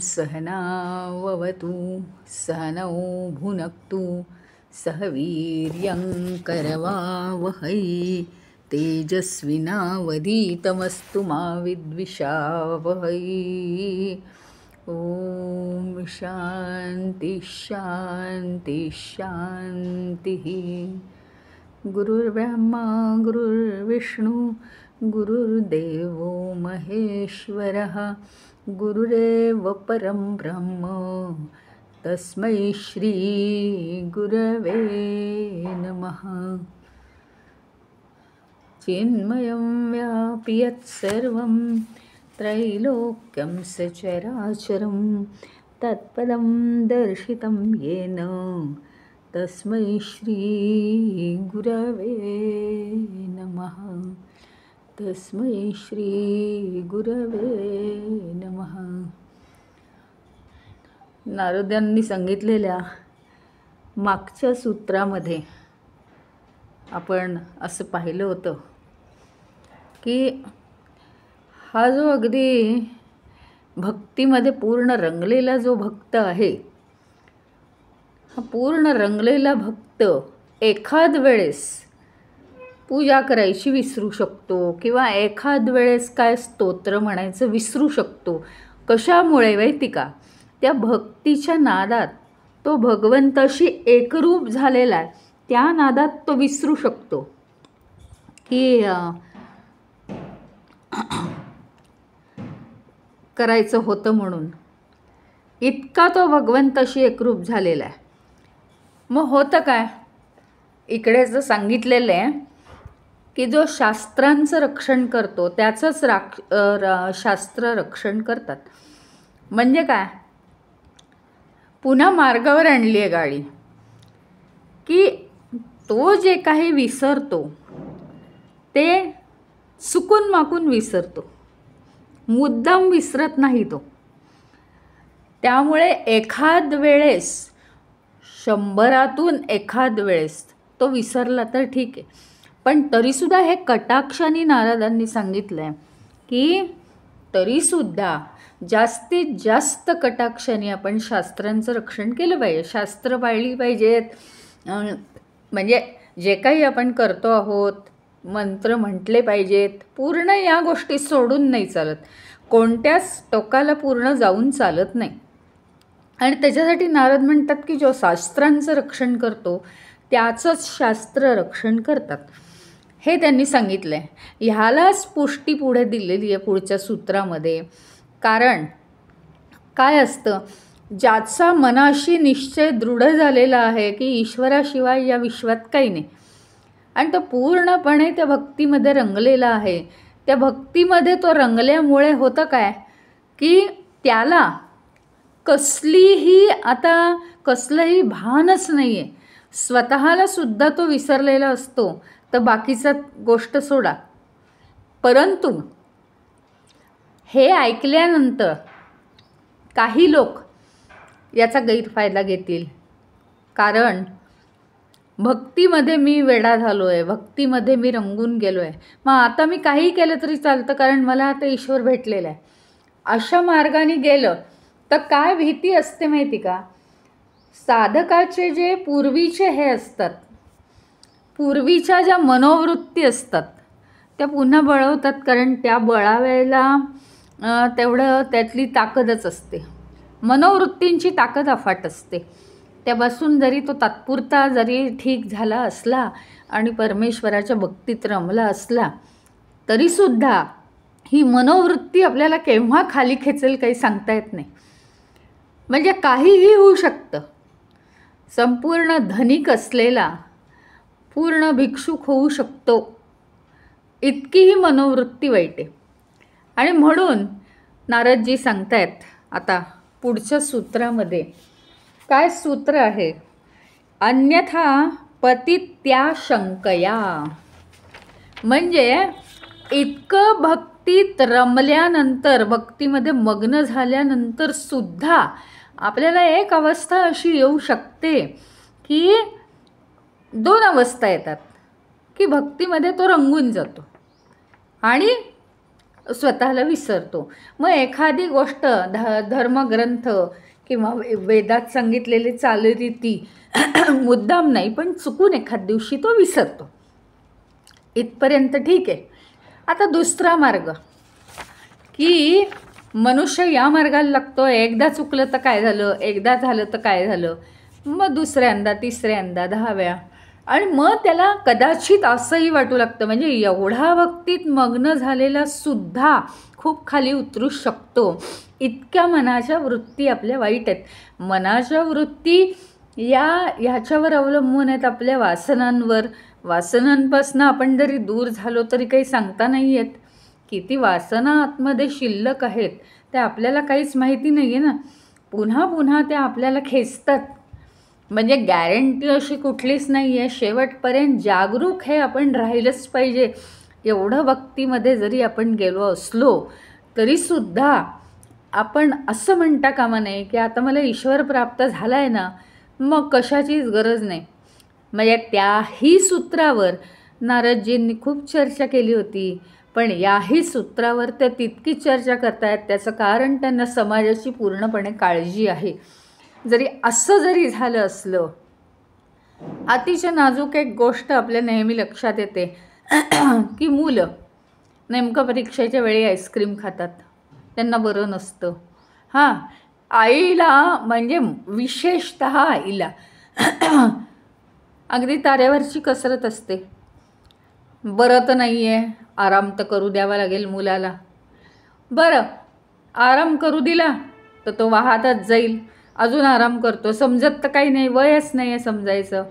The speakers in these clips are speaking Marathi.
सहनाववतु सहनौ भुनक्तु सह वीर्यं करवावहै तेजस्विनावधीतमस्तु मा विद्विषावहै। ॐ शान्ति शान्ति शान्तिः। गुरुर्ब्रह्मा गुरुर्विष्णु गुरुर्देवो महेश्वरः गुरुरेव परं ब्रह्म तस्मै श्री गुरवे नमः। चिन्मयं व्यापि यत्सर्वं त्रैलोक्यं सचराचरं तत्पदं दर्शितं येन तस्मै श्री गुरवे नमः। तस्मै श्री गुरवे नमः। नारदांनी सांगितलेल्या मागच्या सूत्रामध्ये आपण असं पाहिलं होतं की हा जो अगदी भक्तीमध्ये पूर्ण रंगलेला जो भक्त आहे, हा पूर्ण रंगलेला भक्त एखाद वेळेस पूजा करायची विसरू शकतो किंवा एखाद वेळेस काय स्तोत्र म्हणायचं विसरू शकतो. कशामुळे माहिती का? त्या भक्तीच्या नादात तो भगवंताशी एकरूप झालेला आहे, त्या नादात तो विसरू शकतो की करायचं होतं म्हणून. इतका तो भगवंताशी एकरूप झालेला आहे. मग होतं काय? इकडे जर सांगितलेलं आहे की जो शास्त्रांचं रक्षण करतो त्याचंच शास्त्र रक्षण करतात. म्हणजे काय? पुन्हा मार्गावर आणली आहे गाडी की तो जे काही विसरतो ते चुकून माकून विसरतो, मुद्दाम विसरत नाही तो. त्यामुळे एखाद वेळेस, 100 एखाद वेळेस तो विसरला तर ठीक आहे, पण तरीसुद्धा हे कटाक्षाने नारदांनी सांगितलं आहे की तरीसुद्धा जास्तीत जास्त कटाक्षाने आपण शास्त्रांचं रक्षण केलं पाहिजे, शास्त्र पाळली पाहिजेत. म्हणजे जे काही आपण करतो आहोत, मंत्र म्हटले पाहिजेत, पूर्ण या गोष्टी सोडून नाही चालत, कोणत्याच टोकाला पूर्ण जाऊन चालत नाही. आणि त्याच्यासाठी नारद म्हणतात की जो शास्त्रांचं रक्षण करतो त्याचंच शास्त्र रक्षण करतात, हे त्यांनी सांगितलं आहे. ह्यालाच पुष्टी पुढे दिलेली आहे पुढच्या सूत्रामध्ये. कारण काय असतं, ज्याचा मनाशी निश्चय दृढ झालेला आहे की ईश्वराशिवाय या विश्वात काही नाही आणि तो पूर्णपणे त्या भक्तीमध्ये रंगलेला आहे, त्या भक्तीमध्ये तो रंगल्यामुळे होतं काय की त्याला कसलंही भानच नाही आहे, स्वतःला सुद्धा तो विसरलेला असतो. तर बाकीचा गोष्ट सोडा, परंतु हे ऐकल्यानंतर काही लोक याचा गैरफायदा घेतील. कारण भक्तीमध्ये मी वेडा झालो आहे, भक्तीमध्ये मी रंगून गेलो आहे, मग आता मी काही केलं तरी चालतं कारण मला आता ईश्वर भेटलेला आहे. अशा मार्गाने गेलं तर काय भीती असते माहिती का? साधकाचे जे पूर्वीचे हे असतात, पूर्वीच्या ज्या मनोवृत्ती असतात त्या पुन्हा बळवतात. कारण त्या बळावायला तेवढं त्यातली ताकदच असते, मनोवृत्तींची ताकद अफाट असते. त्यापासून जरी तो तात्पुरता जरी ठीक झाला असला आणि परमेश्वराच्या भक्तीत रमला असला तरीसुद्धा ही मनोवृत्ती आपल्याला केव्हा खाली खेचेल काही सांगता येत नाही. म्हणजे काहीही होऊ शकतं. संपूर्ण धनिक असलेला पूर्ण भिक्षुक होऊ शकतो, इतकी ही मनोवृत्ती वाईट आहे. आणि म्हणून नारदजी सांगतायत आता पुढच्या सूत्रामध्ये. काय सूत्र आहे? अन्यथा पतित्या शंकया, म्हणजे इतकं भक्तीत रमल्यानंतर, भक्तीमध्ये मग्न झाल्यानंतर सुद्धा आपल्याला एक अवस्था अशी येऊ शकते की 2 अवस्था येतात की भक्तीमध्ये तो रंगून जातो आणि स्वतःला विसरतो. मग एखादी गोष्ट धर्मग्रंथ किंवा वेदात सांगितलेले चालरीती मुद्दाम नाही पण चुकून एखाद दिवशी तो विसरतो. इथपर्यंत ठीक आहे. आता दुसरा मार्ग की मनुष्य या मार्गाला लागतो, एकदा चुकलं तर काय झालं, एकदा झालं तर काय झालं, मग दुसऱ्यांदा, तिसऱ्यांदा, 10 वेळा, आणि मग त्याला कदाचित असंही वाटू लागतं म्हणजे एवढा भक्तीत मग्न झालेला सुद्धा खूप खाली उतरू शकतो. इतक्या मनाच्या वृत्ती आपल्या वाईट आहेत. मनाच्या वृत्ती ह्याच्यावर अवलंबून आहेत आपल्या वासनांवर. वासनांपासून आपण जरी दूर झालो तरी काही सांगता नाही येत. किती वासना आतमध्ये शिल्लक आहेत त्या आपल्याला काहीच माहिती नाही आहे ना. पुन्हा पुन्हा त्या आपल्याला खेचतात. म्हणजे गॅरंटी अशी कुठलीच नाही आहे. शेवटपर्यंत जागरूक हे आपण राहिलंच पाहिजे. एवढं भक्तीमध्ये जरी आपण गेलो असलो तरीसुद्धा आपण असं म्हणता कामा नये की आता मला ईश्वर प्राप्त झाला आहे ना, मग कशाचीच गरज नाही. म्हणजे त्याही सूत्रावर नारदजींनी खूप चर्चा केली होती, पण याही सूत्रावर ते तितकी चर्चा करतायत. त्याचं कारण त्यांना समाजाची पूर्णपणे काळजी आहे. असं जरी झालं असलं, अतिशय नाजूक एक गोष्ट आपल्या नेहमी लक्षात येते की मुलं नेमकं परीक्षेच्या वेळी आईस्क्रीम खातात, त्यांना बरं नसतं. आईला म्हणजे विशेषतः आईला अगदी तारेवरची कसरत असते. बरं तर नाही आहे, आराम तर करू द्यावा लागेल मुलाला. बरं आराम करू दिला तर तो वाहतच जाईल, अजून आराम करतो, समजत तर काही नाही, वयच नाही आहे समजायचं.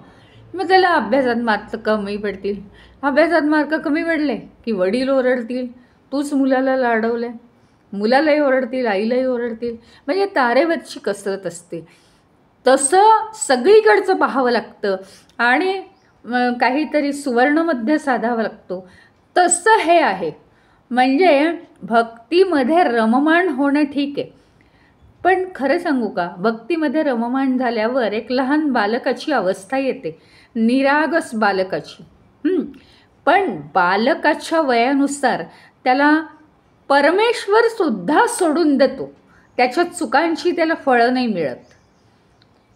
मग त्याला अभ्यासात मार्क कमी पडतील. अभ्यासात मार्क कमी पडले की वडील ओरडतील, तूच मुलाला लाडवले. मुलालाही ओरडतील, आईलाही ओरडतील. म्हणजे तारेवरची कसरत असते. तसं सगळीकडचं पाहावं लागतं आणि काहीतरी सुवर्णमध्य साधावं लागतो. तसं हे आहे. म्हणजे भक्तीमध्ये रममाण होणं ठीक आहे, पण खरं सांगू का, भक्तीमध्ये रममाण झाल्यावर एक लहान बालकाची अवस्था येते, निरागस बालकाची. पण बालकाच्या वयानुसार त्याला परमेश्वर सुद्धा सोडून देतो. त्याच्या चुकांची त्याला फळं नाही मिळत.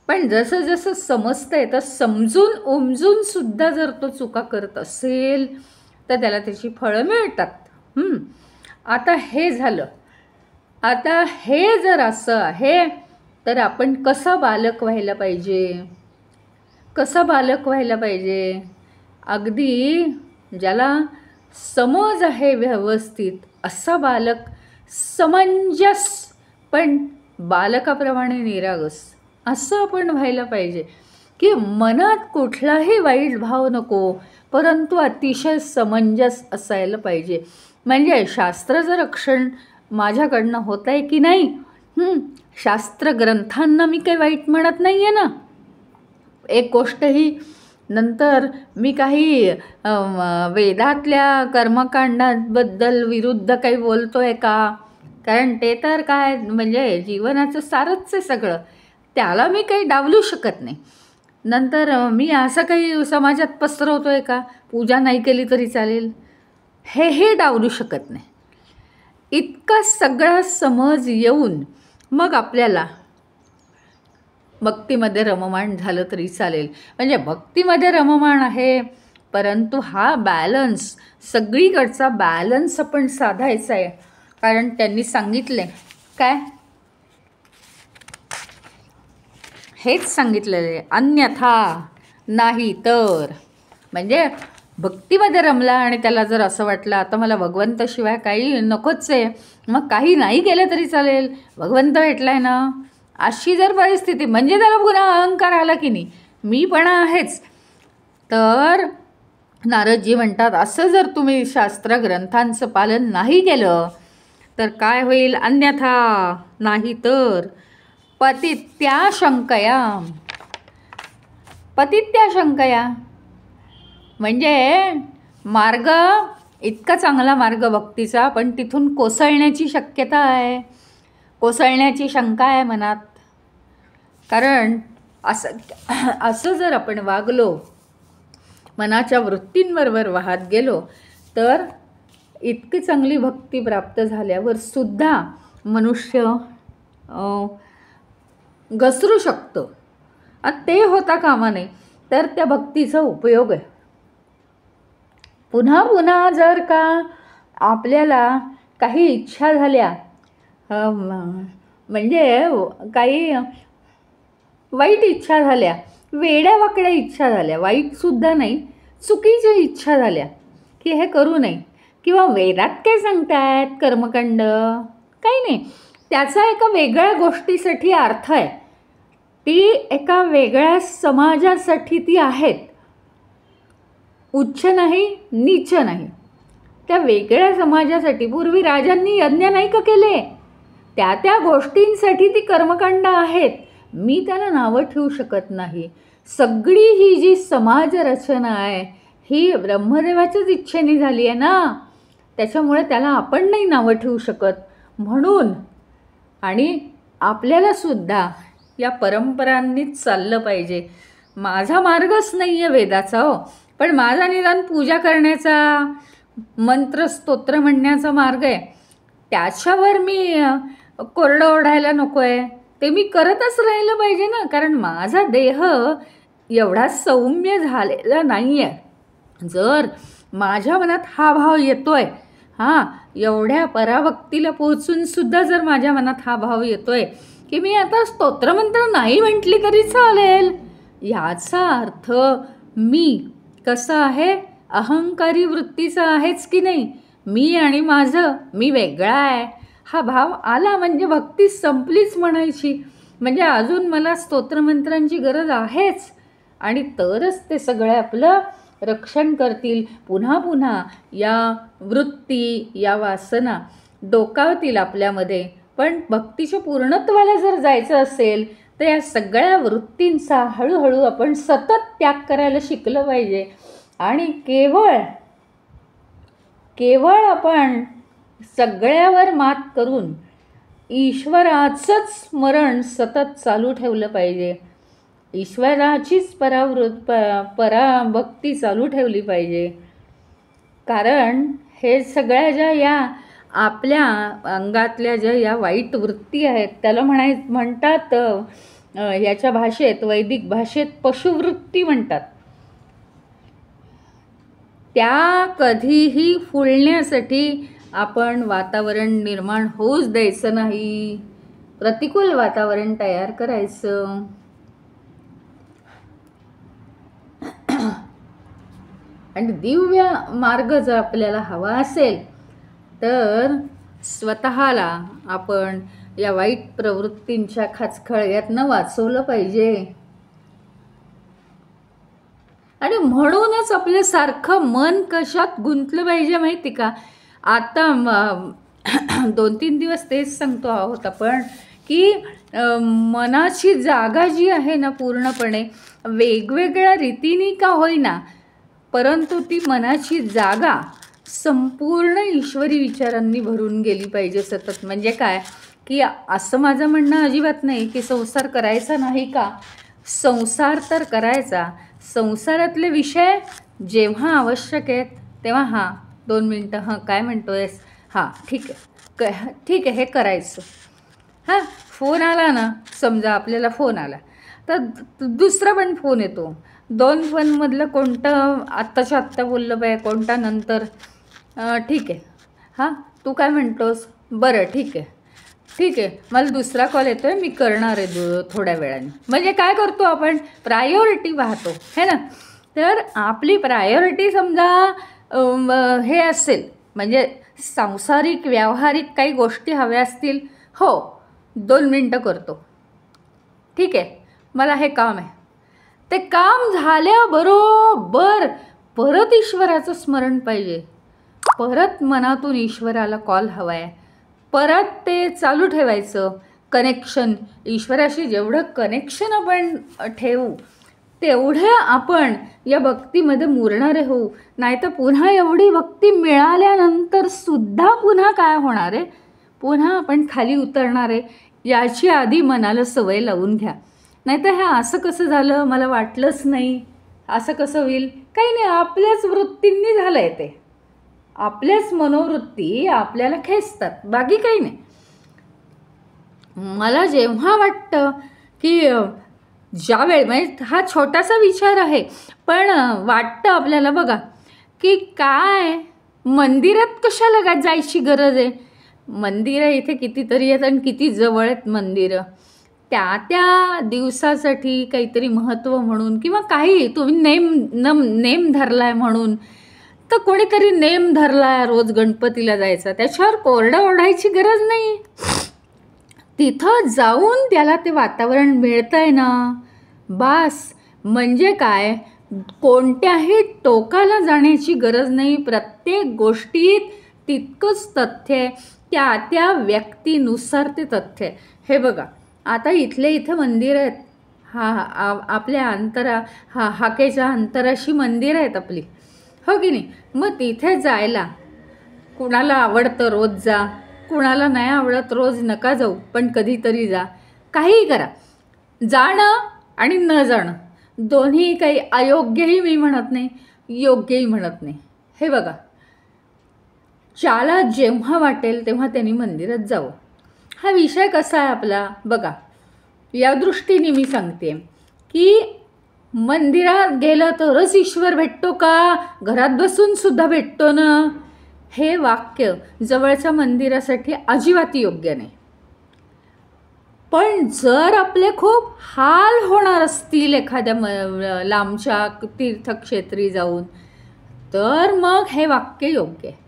पण जसं जसं समजतंय तर समजून उमजून सुद्धा जर तो चुका करत असेल तर त्याला त्याची फळं मिळतात. आता हे झालं. आता हे जर असं आहे तर आपण कसा बालक व्हायला पाहिजे? कसा बालक व्हायला पाहिजे? अगदी ज्याला समज आहे व्यवस्थित असा बालक, समंजस पण बालकाप्रमाणे निरागस, असं आपण व्हायला पाहिजे की मनात कुठलाही वाईट भाव नको, परंतु अतिशय समंजस असायला पाहिजे. म्हणजे शास्त्राचं रक्षण माझ्याकडनं होत आहे की नाही, शास्त्र ग्रंथांना मी काही वाईट म्हणत नाही आहे ना. एक गोष्ट ही नंतर मी काही वेदातल्या कर्मकांडाबद्दल विरुद्ध काही बोलतो आहे का? कारण ते तर काय म्हणजे जीवनाचं सारच आहे सगळं, त्याला मी काही डावलू शकत नाही. नंतर मी असं काही समाजात पसरवतो आहे का, पूजा नाही केली तरी चालेल, हे डावलू शकत नाही. इतका सगळा समज येऊन मग आपल्याला भक्तीमध्ये रममाण झालं तरी चालेल. म्हणजे भक्तीमध्ये रममाण आहे, परंतु हा बॅलन्स, सगळीकडचा बॅलन्स आपण साधायचा आहे. कारण त्यांनी सांगितले काय, हेच सांगितलेलं आहे, अन्यथा नाही तर. म्हणजे भक्तीमध्ये रमला आणि त्याला जर असं वाटलं आता मला भगवंताशिवाय काही नकोच आहे, मग काही नाही केलं तरी चालेल, भगवंत भेटला आहे ना, अशी जर परिस्थिती, म्हणजे त्याला पुन्हा अहंकार आला की नाही, मीपणा आहेच. तर नारदजी म्हणतात असं जर तुम्ही शास्त्र ग्रंथांचं पालन नाही केलं तर काय होईल? अन्यथा नाही तर पतित्या शंकया. पतित्या शंकया, म्हणजे मार्ग इतका चांगला मार्ग भक्तीचा, पण तिथून कोसळण्याची शक्यता आहे, कोसळण्याची शंका आहे मनात. कारण असं जर आपण वागलो, मनाच्या वृत्तींबरोबर वाहत गेलो, तर इतकी चांगली भक्ती प्राप्त झाल्यावर सुद्धा मनुष्य घसरू शकतो. ते होता कामा नये. तर त्या भक्तीचा उपयोग आहे. पुन्हा पुन्हा जर का आपल्याला काही इच्छा झाल्या, म्हणजे काही वाईट इच्छा झाल्या, वेड्यावाकड्या इच्छा झाल्या, वाईटसुद्धा नाही, चुकीच्या इच्छा झाल्या की हे करू नये, किंवा वेदात काय सांगतायत कर्मकांड, काही नाही, त्याचा एका वेगळ्या गोष्टीसाठी अर्थ आहे, ती एका वेगळ्या समाजासाठी ती आहेत, उच्च नाही नीच नाही, त्या वेगळ्या समाजासाठी. पूर्वी राजांनी यज्ञ नाही का केले, त्या त्या गोष्टींसाठी ती कर्मकांड आहेत. मी त्याला नावं ठेवू शकत नाही. सगळी ही जी समाज रचना आहे ही ब्रह्मदेवाच्याच इच्छेने झाली आहे ना, त्याच्यामुळे त्याला आपण नाही नावं ठेवू शकत. म्हणून आणि आपल्याला सुद्धा या परंपरांनीच चाललं पाहिजे. माझा मार्गच नाही आहे वेदाचा, हो, पण माझा निदान पूजा करण्याचा, मंत्र स्तोत्र म्हणण्याचा मार्ग आहे. त्याच्यावर मी कोरडं ओढायला नको आहे, ते मी करतच राहिलं पाहिजे ना, कारण माझा देह एवढा सौम्य झालेला नाही आहे. जर माझ्या मनात हा भाव येतोय, एवढ्या पराभक्तीला पोहोचूनसुद्धा जर माझ्या मनात हा भाव येतोय की मी आता स्तोत्रमंत्र नाही म्हटली तरी चालेल, याचा अर्थ मी कसं आहे, अहंकारी वृत्तीचा आहेच की नाही, मी आणि माझं, मी वेगळा आहे, हा भाव आला म्हणजे भक्ती संपलीच म्हणायची. म्हणजे अजून मला स्तोत्रमंत्रांची गरज आहेच, आणि तरच ते सगळे आपलं रक्षण करतील. पुन्हा पुन्हा या वृत्ती, या वासना डोकावतील आपल्यामध्ये. पण भक्तीच्या पूर्णत्वाला जर जायचं असेल तर या सगळ्या वृत्तींचा हळूहळू आपण सतत त्याग करायला शिकलं पाहिजे. आणि केवळ आपण सगळ्यावर मात करून ईश्वराचंच स्मरण सतत चालू ठेवलं पाहिजे, ईश्वराचीच पराभक्ती चालू ठेवली पाहिजे. कारण हे सगळ्या ज्या या आपल्या अंगातल्या ज्या या वाईट वृत्ती आहेत, त्याला म्हणतात याच्या भाषेत, वैदिक भाषेत पशुवृत्ती म्हणतात. त्या कधीही फुलण्यासाठी आपण वातावरण निर्माण होऊच द्यायचं नाही, प्रतिकूल वातावरण तयार करायचं. आणि दिव्य मार्ग जर आपल्याला हवा असेल तर स्वतःला आपण या वाईट प्रवृत्तींच्या खाचखळग्यातनं वाचवलं पाहिजे. आणि म्हणूनच आपलं सारखं मन कशात गुंतलं पाहिजे माहिती का. आता 2-3 दिवस तेच सांगतो आहोत आपण की मनाची जागा जी आहे ना, पूर्णपणे वेगवेगळ्या रीतीने का होईना, परंतु ती मनाची जागा संपूर्ण ईश्वरी विचारांनी भरून गेली पाहिजे सतत. म्हणजे काय की असं माझं म्हणणं अजिबात नाही की संसार करायचा नाही का, संसार तर करायचा. संसारातले विषय जेव्हा आवश्यक आहेत तेव्हा 2 मिनटं काय म्हणतोयस, ठीक आहे हे करायचं. फोन आला ना, समजा आपल्याला फोन आला तर दुसरा पण फोन येतो, 2 फोनमधलं कोणतं आत्ताच्या आत्ता बोललं पाहिजे, कोणता नंतर, ठीक आहे तू काय म्हणतोस, बरं ठीक आहे मला दुसरा कॉल येतो आहे, मी करणार आहे थोड्या वेळाने. म्हणजे काय करतो आपण, प्रायोरिटी पाहतो है ना. तर आपली प्रायोरिटी समजा हे असेल, म्हणजे सांसारिक व्यावहारिक काही गोष्टी हव्या असतील, 2 मिनटं करतो, ठीक आहे मला हे काम आहे. ते काम झाल्याबरोबर परत ईश्वराचं स्मरण पाहिजे, परत मनातून ईश्वराला कॉल हवा आहे, परत ते चालू ठेवायचं कनेक्शन. ईश्वराशी जेवढं कनेक्शन आपण ठेवू तेवढं आपण या भक्तीमध्ये मुरणारे होऊ. नाही तर पुन्हा एवढी भक्ती मिळाल्यानंतर सुद्धा पुन्हा काय होणार आहे, पुन्हा आपण खाली उतरणार आहे. याची आधी मनाला सवय लावून घ्या. नाही तर ह्या असं कसं झालं, मला वाटलंच नाही, असं कसं होईल, काही नाही, आपल्याच वृत्तींनी झालं आहे ते. आपल्याच मनोवृत्ती आपल्याला खेचतात, बाकी काही नाही. मला जेव्हा वाटतं की ज्या वेळ, म्हणजे हा छोटासा विचार आहे, पण वाटतं आपल्याला बघा की काय मंदिरात कशाला जायची गरज आहे. मंदिरं इथे कितीतरी आहेत आणि किती जवळ आहेत मंदिरं. त्या दिवसासाठी काहीतरी महत्त्व म्हणून किंवा काही तुम्ही नेम धरला आहे म्हणून, तर कोणीतरी नेम धरला आहे रोज गणपतीला जायचा, त्याच्यावर कोरडं ओढायची गरज नाही. तिथं जाऊन त्याला ते वातावरण मिळतं आहे ना, बास. म्हणजे काय, कोणत्याही टोकाला जाण्याची गरज नाही. प्रत्येक गोष्टीत तितकंच तथ्य आहे, त्या व्यक्तीनुसार ते तथ्य आहे. हे बघा, आता इथं मंदिर आहेत, आपल्या हाकेच्या अंतराशी मंदिर आहेत आपली, हो की नाही. मग तिथे जायला कुणाला आवडतं रोज जा, कुणाला नाही आवडत रोज नका जाऊ, पण कधीतरी जा. काहीही करा, जाणं आणि न जाणं दोन्ही काही अयोग्यही मी म्हणत नाही, योग्यही म्हणत नाही. हे बघा, ज्याला जेव्हा वाटेल तेव्हा त्यांनी मंदिरात जावं. हा विषय कसा आहे आपला बघा, या दृष्टीने मी सांगते की मंदिरात गेलं तरच ईश्वर भेटतो का, घरात बसून सुद्धा भेटतो ना. हे वाक्य जवळच्या मंदिरासाठी अजिबात योग्य नाही. पण जर आपले खूप हाल होणार असतील एखाद्या लांबच्या तीर्थक्षेत्री जाऊन, तर मग हे वाक्य योग्य आहे.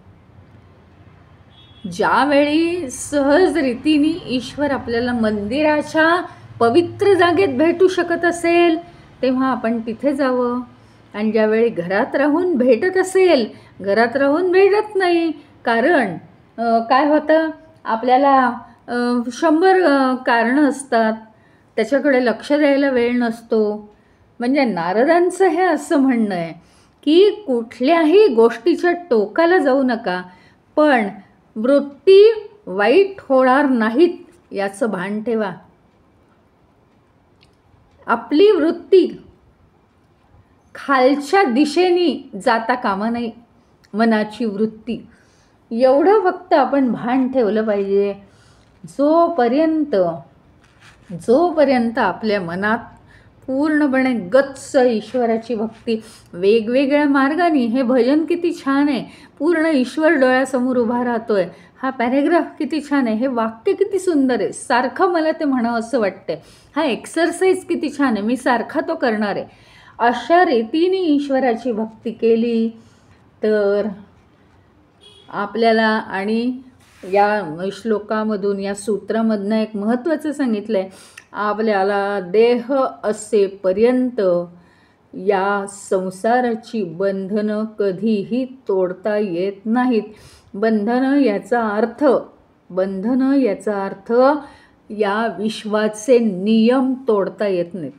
ज्यावेळी सहज रीतीने ईश्वर आपल्याला मंदिराच्या पवित्र जागेत भेटू शकत असेल तेव्हा आपण तिथे जावं. आणि ज्यावेळी घरात राहून भेटत असेल, घरात राहून भेटत नाही. कारण काय होतं, आपल्याला 100 कारणं असतात, त्याच्याकडे लक्ष द्यायला वेळ नसतो. म्हणजे नारदांचं हे असं म्हणणं आहे की कुठल्याही गोष्टीच्या टोकाला जाऊ नका, पण वृत्ती वाईट होणार नाहीत याचं भान ठेवा. आपली वृत्ती खालच्या दिशेने जाता कामा नाही, मनाची वृत्ती, एवढं फक्त आपण भान ठेवलं पाहिजे. जोपर्यंत आपल्या मनात पूर्णपणे गच्च ईश्वराची भक्ती, वेगवेगळ्या मार्गाने, हे भजन किती छान आहे, पूर्ण ईश्वर डोळ्यासमोर उभा राहतोय, हा पॅरेग्राफ किती छान आहे, हे वाक्य किती सुंदर आहे, सारखं मला ते म्हणावं असं वाटतंय, हा एक्सरसाइज किती छान आहे, मी सारखा तो करणार आहे. अशा रीतीने ईश्वराची भक्ती केली तर आपल्याला, आणि या श्लोकामधून, या सूत्रामधनं एक महत्त्वाचं सांगितलं आहे, आपल्याला देह असेपर्यंत या संसाराची बंधनं कधीही तोडता येत नाहीत. बंधनं याचा अर्थ या विश्वाचे नियम तोडता येत नाहीत.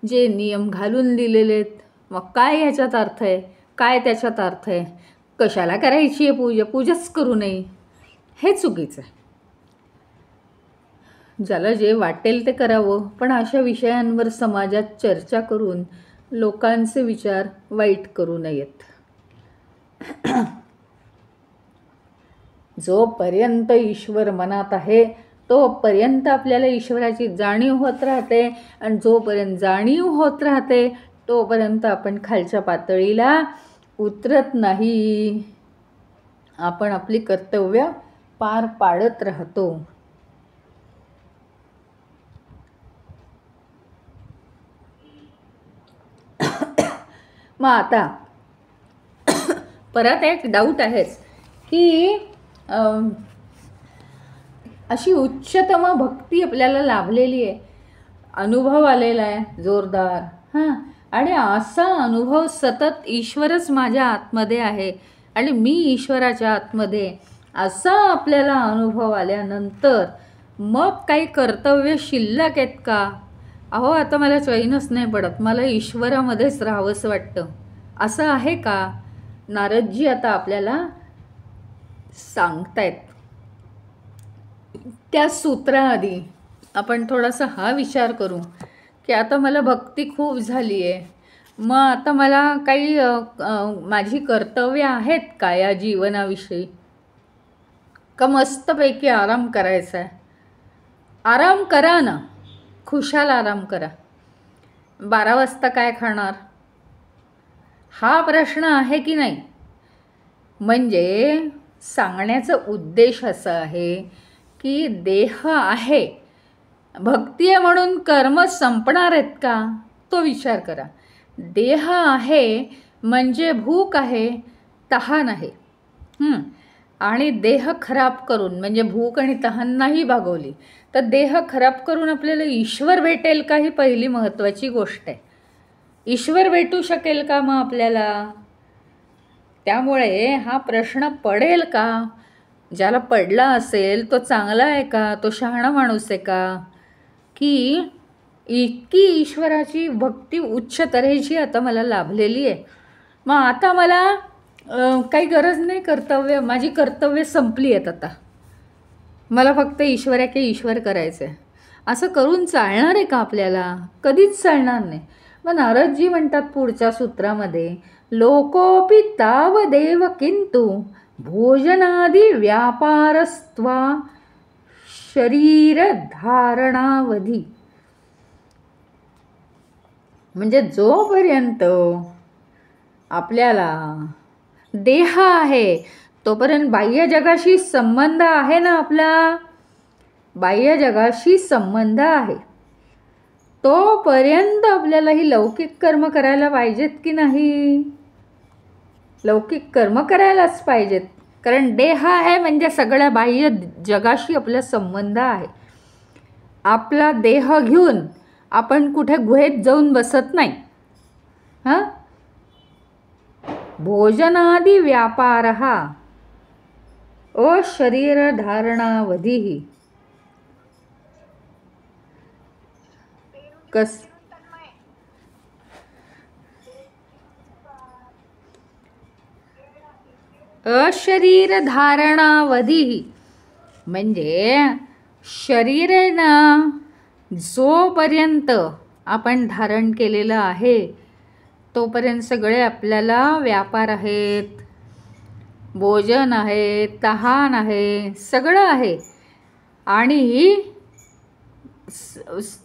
जे नियम घालून दिलेले आहेत, मग काय याच्यात अर्थ आहे, काय त्याच्यात अर्थ आहे, कशाला करायची आहे पूजाच करू नये, हे चुकीचं आहे. ज्याला जे वाटेल ते करावं, पण अशा विषयांवर समाजात चर्चा करून लोकांचे विचार वाईट करू नयेत. जोपर्यंत ईश्वर मनात आहे तोपर्यंत आपल्याला ईश्वराची जाणीव होत राहते, आणि जोपर्यंत जाणीव होत राहते तोपर्यंत आपण खालच्या पातळीला उतरत नाही, आपण आपली कर्तव्य पार पाडत राहतो. मग आता परत एक डाऊट आहेच की अशी उच्चतम भक्ती आपल्याला लाभलेली आहे, अनुभव आलेला आहे जोरदार, हां, आणि असा अनुभव सतत ईश्वरच माझ्या आतमध्ये आहे आणि मी ईश्वराच्या आतमध्ये, असा आपल्याला अनुभव आल्यानंतर मग काही कर्तव्य शिल्लक आहेत का, अहो आता मला चैनच नाही पडत, मला ईश्वरामध्येच राहावंसं वाटतं. असं आहे का? नारदजी आता आपल्याला सांगतायत. त्या सूत्राआधी आपण थोडासा हा विचार करू की आता मला भक्ती खूप झाली आहे, मग आता मला काही माझी कर्तव्य आहेत का या जीवनाविषयी? का मस्तपैकी आराम करायचा आहे? आराम करा ना, खुशाल आराम करा. 12 वाजता काय खाणार हा प्रश्न आहे की नाही? म्हणजे सांगण्याचा उद्देश असा आहे की देह आहे, भक्ती आहे म्हणून कर्म संपणार आहेत का तो विचार करा. देह आहे म्हणजे भूक आहे, तहान आहे. आणि देह खराब करून म्हणजे भूक आणि तहान नाही भागवली तर देह खराब करून आपल्याला ईश्वर भेटेल का? ही पहिली महत्त्वाची गोष्ट आहे. ईश्वर भेटू शकेल का मग आपल्याला? त्यामुळे हा प्रश्न पडेल का? ज्याला पडला असेल तो चांगला आहे का? तो शहाणा माणूस आहे का? की इतकी ईश्वराची भक्ती उच्च तऱ्हेची आता मला लाभलेली आहे, मग आता मला काही गरज नाही कर्तव्य, माझी कर्तव्य संपली आहेत, आता मला फक्त ईश्वराके ईश्वर करायचं आहे. असं करून चालणार आहे का आपल्याला? कधीच चालणार नाही. मग नारदजी म्हणतात पुढच्या सूत्रामध्ये, लोकोपि तावदेव किंतु भोजनादि व्यापारस्त्वा शरीर धारणावधी. म्हणजे जोपर्यंत आपल्याला देह आहे तोपर्यंत बाह्य जगाशी संबंध आहे ना आपला, बाह्य जगाशी संबंध आहे तोपर्यंत आपल्याला ही लौकिक कर्म करायला पाहिजेत की नाही? लौकिक कर्म करायलाच पाहिजेत, कारण देह आहे म्हणजे सगळ्या बाह्य जगाशी आपला संबंध आहे. आपला देह घेऊन आपण कुठे गुहेत जाऊन बसत नाही. भोजनादि व्यापार शरीर धारणावधी. अशरीर धारणावधी म्हणजे शरीरानं जोपर्यंत आपण धारण केलेलं आहे तोपर्यंत सगळे आपल्याला व्यापार आहेत, भोजन आहे, तहान आहे, सगळं आहे. आणि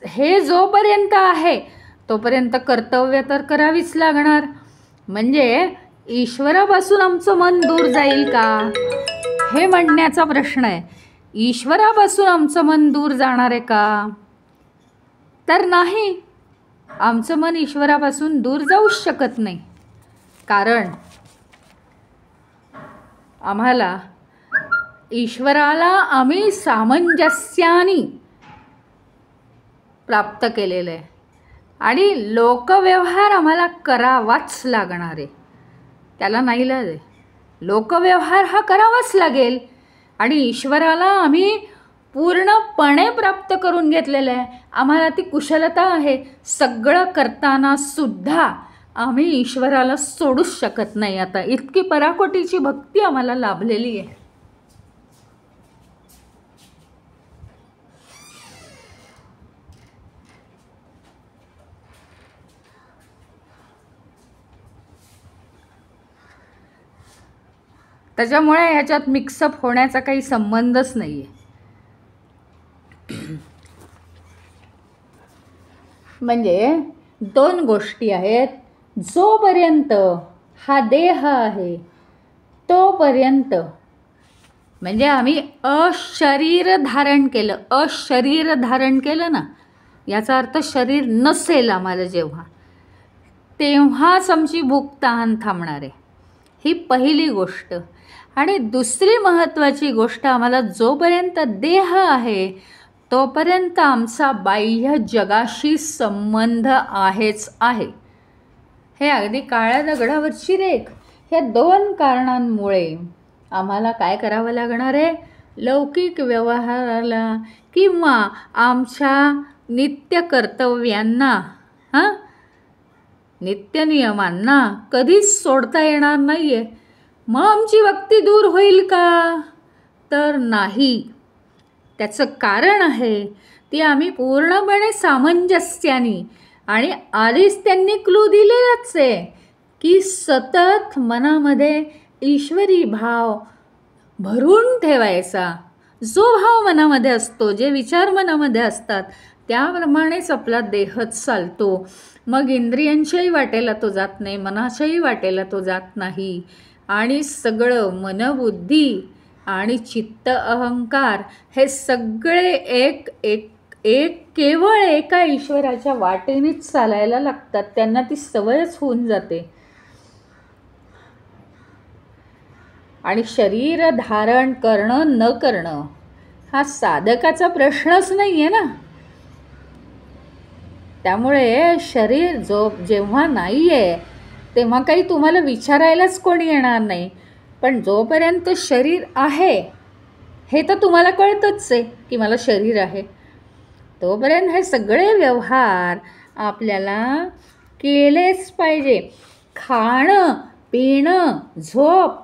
हे जोपर्यंत आहे तोपर्यंत कर्तव्य तर करावीच लागणार. म्हणजे ईश्वरापासून आमचं मन दूर जाईल का हे म्हणण्याचा प्रश्न आहे. ईश्वरापासून आमचं मन दूर जाणार आहे का? तर नाही, आमचं मन ईश्वरापासून दूर जाऊच शकत नाही. कारण आम्हाला ईश्वराला आम्ही सामंजस्याने प्राप्त केलेलं आहे आणि लोकव्यवहार आम्हाला करावाच लागणार आहे. त्याला नाईलाज आहे. लोकव्यवहार हा करावाच लागेल आणि ईश्वराला आम्ही पूर्णपणे प्राप्त करून घेतलेलं आहे. आम्हाला ती कुशलता आहे. सगळं करताना सुद्धा आम्ही ईश्वराला सोडूच शकत नाही. आता इतकी पराकोटीची भक्ती आम्हाला लाभलेली आहे. त्याच्यामुळे ह्याच्यात मिक्सअप होण्याचा काही संबंधच नाही आहे. म्हणजे दोन गोष्टी आहेत. जोपर्यंत हा देह आहे तोपर्यंत म्हणजे आम्ही अशरीर धारण केलं. अशरीर धारण केलं ना, याचा अर्थ शरीर नसेल आम्हाला जेव्हा, तेव्हाच आमची भूक तहान थांबणार आहे. ही पहिली गोष्ट. आणि दुसरी महत्त्वाची गोष्ट, आम्हाला जोपर्यंत देह आहे तोपर्यंत आमचा बाह्य जगाशी संबंध आहेच आहे. हे अगदी काळ्या दगडावरची रेख. ह्या दोन कारणांमुळे आम्हाला काय करावं लागणार आहे? लौकिक व्यवहाराला किंवा आमच्या नित्य कर्तव्यांना, हां, नित्यनियमांना कधीच सोडता येणार नाही आहे. मग आमची भक्ती दूर होईल का? तर नाही. त्याचं कारण आहे ती आम्ही पूर्णपणे सामंजस्याने, आणि आधीच त्यांनी क्लू दिलेलाच आहे की सतत मनामध्ये ईश्वरी भाव भरून ठेवायचा. जो भाव मनामध्ये असतो, जे विचार मनामध्ये असतात, त्याप्रमाणेच आपला देहच चालतो. मग इंद्रियांच्याही वाटेला तो जात नाही, मनाच्याही वाटेला तो जात नाही, आणि सगळं मनबुद्धी आणि चित्त अहंकार हे सगळे एक एक एक केवळ एका ईश्वराच्या वाटेनेच चालायला लागतात. त्यांना ती सवयच होऊन जाते. आणि शरीर धारण करणं न करणं हा साधकाचा प्रश्नच नाही आहे ना. त्यामुळे शरीर जेव्हा नाही आहे तेव्हा काही तुम्हाला विचारायलाच कोणी येणार नाही. पण जोपर्यंत शरीर आहे हे तर तुम्हाला कळतंच आहे की मला शरीर आहे, तोपर्यंत हे सगळे व्यवहार आपल्याला केलेच पाहिजे. खाणं पिणं झोप,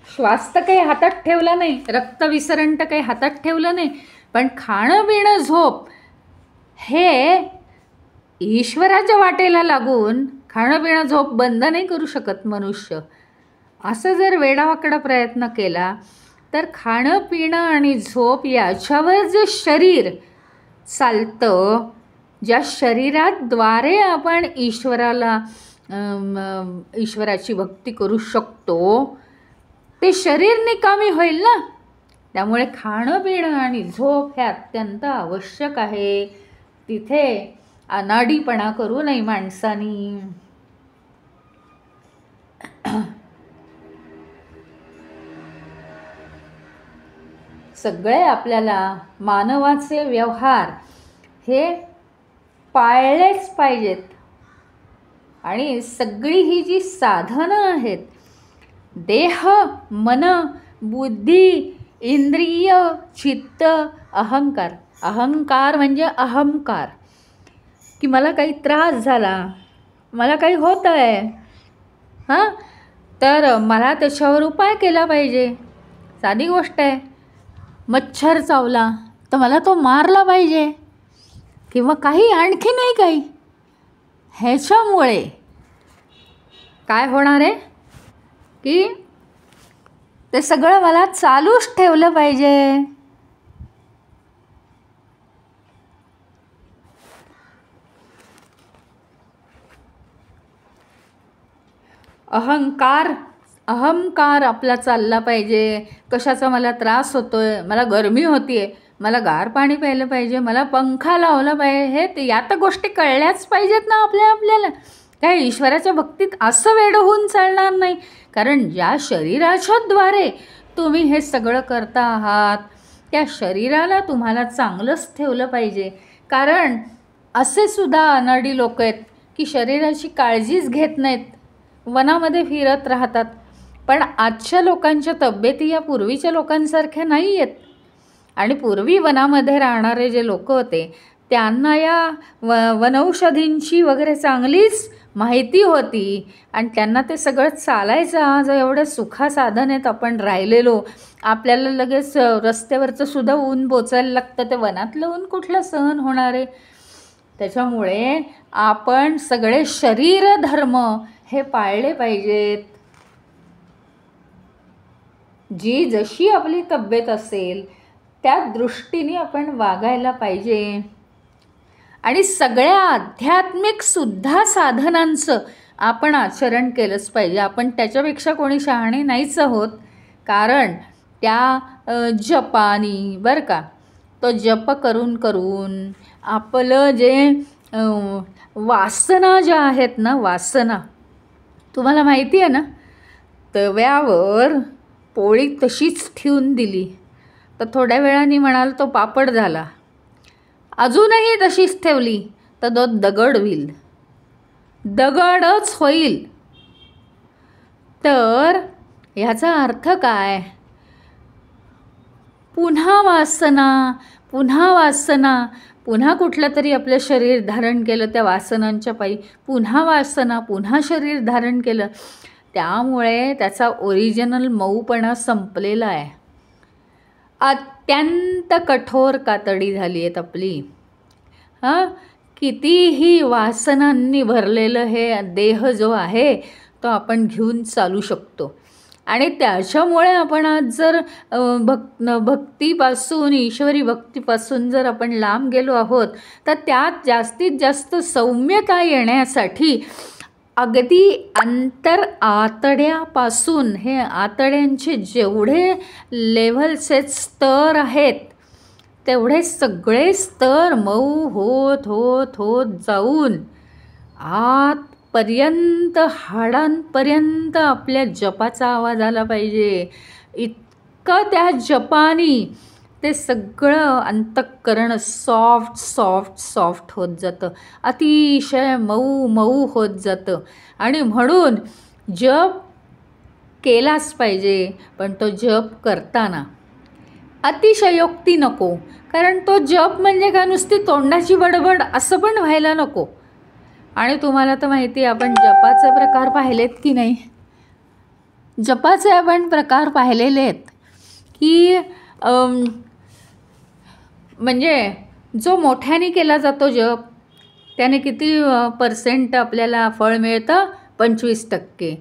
श्वास तर काही हातात ठेवला नाही, रक्तविसरण तर काही हातात ठेवलं नाही, पण खाणं पिणं झोप हे ईश्वराच्या वाटेला लागून खाणं पिणं झोप बंद नाही करू शकत मनुष्य. असं जर वेडावाकडा प्रयत्न केला तर खाणं पिणं आणि झोप याच्यावर जे शरीर चालतं, ज्या शरीराद्वारे आपण ईश्वराची भक्ती करू शकतो, ते शरीर निकामी होईल ना. त्यामुळे खाणं पिणं आणि झोप हे अत्यंत आवश्यक आहे. तिथे अनाडीपणा करू नये माणसानी. सगळे आपल्याला मानवाचे व्यवहार हे पाळलेच पाहिजेत. आणि सगळी ही जी साधनं आहेत, देह मन बुद्धी इंद्रिय चित्त अहंकार, अहंकार म्हणजे अहंकार, की मला काही त्रास झाला, मला काही होतं आहे, हां, तर मला त्याच्यावर उपाय केला पाहिजे. साधी गोष्ट आहे, मच्छर चावला तर मला तो मारला पाहिजे, किंवा काही आणखी नाही काही. ह्याच्यामुळे काय होणार आहे की ते सगळं मला चालूच ठेवलं पाहिजे. अहंकार आपला चालला पाहिजे. कशाचा मला त्रास होतोय, मला गरमी होतीये, मला गार पाणी प्यायलं पाहिजे, मला पंखा लावला पाहिजे, हे या तर गोष्टी कळल्याच पाहिजेत ना आपल्याला. काय ईश्वराच्या भक्तीत असं वेड होऊन चालणार नाही. कारण ज्या शरीराच्याद्वारे तुम्ही हे सगळं करता आहात, त्या शरीराला तुम्हाला चांगलंच ठेवलं पाहिजे. कारण असे सुद्धा अनाडी लोक आहेत की शरीराची काळजीच घेत नाहीत, वनामध्ये फिरत राहतात. पण आजच्या लोकांच्या तब्येती या पूर्वीच्या लोकांसारख्या नाही आहेत. आणि पूर्वी वनामध्ये राहणारे जे लोक होते त्यांना या वनौषधींची वगैरे चांगलीच माहिती होती, आणि त्यांना ते सगळं चालायचं. आज एवढे सुखासाधनेत आपण राहिलेलो, आपल्याला लगेच रस्त्यावरचं सुद्धा ऊन बोचायला लागतं, ते वनातलं ऊन कुठलं सहन होणार आहे. त्याच्यामुळे आपण सगळे शरीर धर्म हे पाळले पाहिजेत. जी जशी आपली तब्येत असेल त्या दृष्टीने आपण वागायला पाहिजे. आणि सगळ्या आध्यात्मिक सुद्धा साधनांचं आपण आचरण केलंच पाहिजे. आपण त्याच्यापेक्षा कोणी शहाणे नाहीच आहोत. कारण त्या जपानी बरं का, तो जप करून करून आपलं जे वासना ज्या आहेत ना, वासना तुम्हाला माहिती आहे ना, तव्यावर पोळी तशीच ठेवून दिली तर थोड्या वेळाने म्हणाल तो पापड झाला, अजूनही तशीच ठेवली तर तो दगड होईल, दगडच होईल. तर ह्याचा अर्थ काय? पुन्हा वासना, पुन्हा वासना, पुन्हा कुठलं तरी आपलं शरीर धारण केलं त्या वासनांच्या पायी, पुन्हा वासना, पुन्हा शरीर धारण केलं. त्यामुळे त्याचा ओरिजिनल मऊपणा संपलेला आहे. अत्यंत कठोर कातडी झाली आहेत आपली. कितीही वासनांनी भरलेलं हे देह जो आहे तो आपण घेऊन चालू शकतो. आणि त्याच्यामुळे आपण आज जर भक्तीपासून, ईश्वरी भक्तीपासून जर आपण लांब गेलो आहोत, तर त्यात जास्तीत जास्त सौम्यता येण्यासाठी अगदी अंतर आतड्यापासून, हे आतड्यांचे जेवढे लेव्हल्सचे स्तर आहेत तेवढे सगळे स्तर मऊ होत होत होत जाऊन आतपर्यंत, हाडांपर्यंत आपल्या जपाचा आवाज आला पाहिजे. इतकं त्या जपानी ते सगळं अंतःकरण सॉफ्ट सॉफ्ट सॉफ्ट होत जातं, अतिशय मऊ मऊ होत जातं. आणि म्हणून जप केलाच पाहिजे, पण तो जप करताना अतिशयोक्ती नको. कारण तो जप म्हणजे का नुसती तोंडाची बडबड असं पण व्हायला नको. आणि तुम्हाला तर माहिती आहे, आपण जपाचे प्रकार पाहिलेत की नाही? जपाचे आपण प्रकार पाहिलेले आहेत की म्हणजे जो मोठ्याने केला जातो जप, त्याने किती % आपल्याला फळ मिळतं? 25%.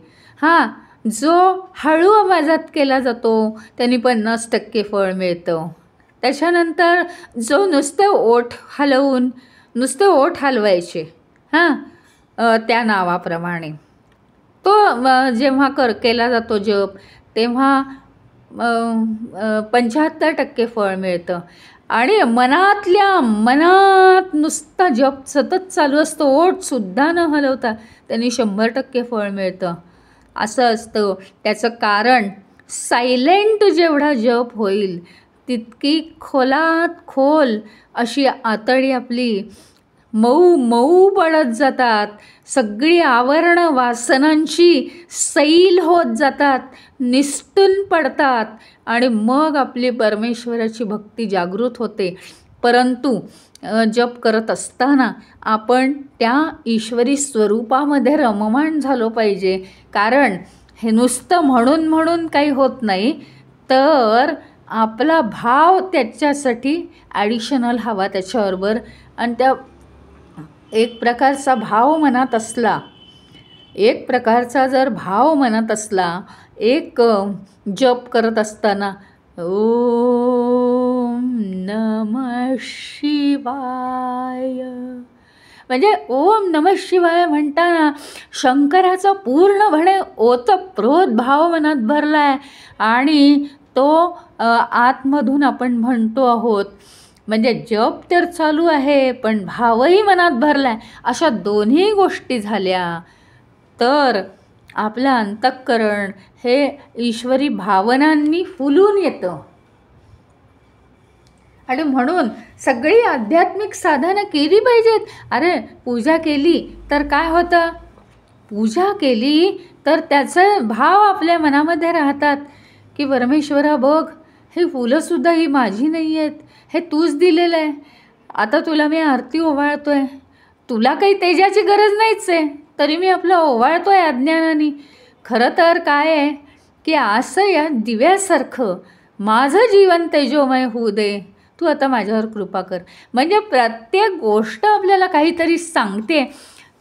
जो हळू आवाजात केला जातो त्याने 50% फळ मिळतं. त्याच्यानंतर जो नुसते ओठ हलवून, नुसते ओठ हलवायचे त्या नावाप्रमाणे, तो जेव्हा केला जातो जप तेव्हा 75% फळ मिळतं. आणि मनातल्या मनात नुसता जप सतत चालू असतो, ओठसुद्धा न हलवता, त्यांनी 100% फळ मिळतं. असं असतं. त्याचं कारण सायलेंट जेवढा जप होईल तितकी खोलात खोल अशी आतडी आपली मऊ मऊ पडत जातात. सगळी आवरणं वासनांची सैल होत जातात, निसटून पडतात. आणि मग आपली परमेश्वराची भक्ती जागृत होते. परंतु जप करत असताना आपण त्या ईश्वरी स्वरूपामध्ये रममाण झालो पाहिजे. कारण हे नुसतं म्हणून म्हणून काही होत नाही, तर आपला भाव त्याच्यासाठी ॲडिशनल हवा त्याच्याबरोबर. आणि त्या एक प्रकारचा भाव मनात असला, एक प्रकारचा जर भाव मनात असला, एक जप करत असताना ओम नमः शिवाय, म्हणजे ओम नमः शिवाय म्हणताना शंकराचा पूर्णपणे ओतप्रोत भाव मनात भरला आहे आणि तो आतमधून आपण म्हणतो आहोत. म्हणजे जप तर चालू आहे पण भावही मनात भरला आहे. अशा दोन्ही गोष्टी झाल्या तर आपलं अंतःकरण हे ईश्वरी भावनांनी फुलून येतं. आणि म्हणून सगळी आध्यात्मिक साधनं केली पाहिजेत. अरे पूजा केली तर काय होतं? पूजा केली तर त्याचे भाव आपल्या मनामध्ये राहतात की परमेश्वरा बघ, हे फुलंसुद्धा ही माझी नाही आहेत, हे तूच दिलेलं आहे. आता तुला मी आरती ओवाळतो आहे, तुला काही तेजाची गरज नाहीच आहे, तरी मी आपलं ओवाळतो आहे अज्ञानाने. खरं तर काय आहे की असं या दिव्यासारखं माझं जीवन तेजोमय होऊ दे, तू आता माझ्यावर कृपा कर. म्हणजे प्रत्येक गोष्ट आपल्याला काहीतरी सांगते.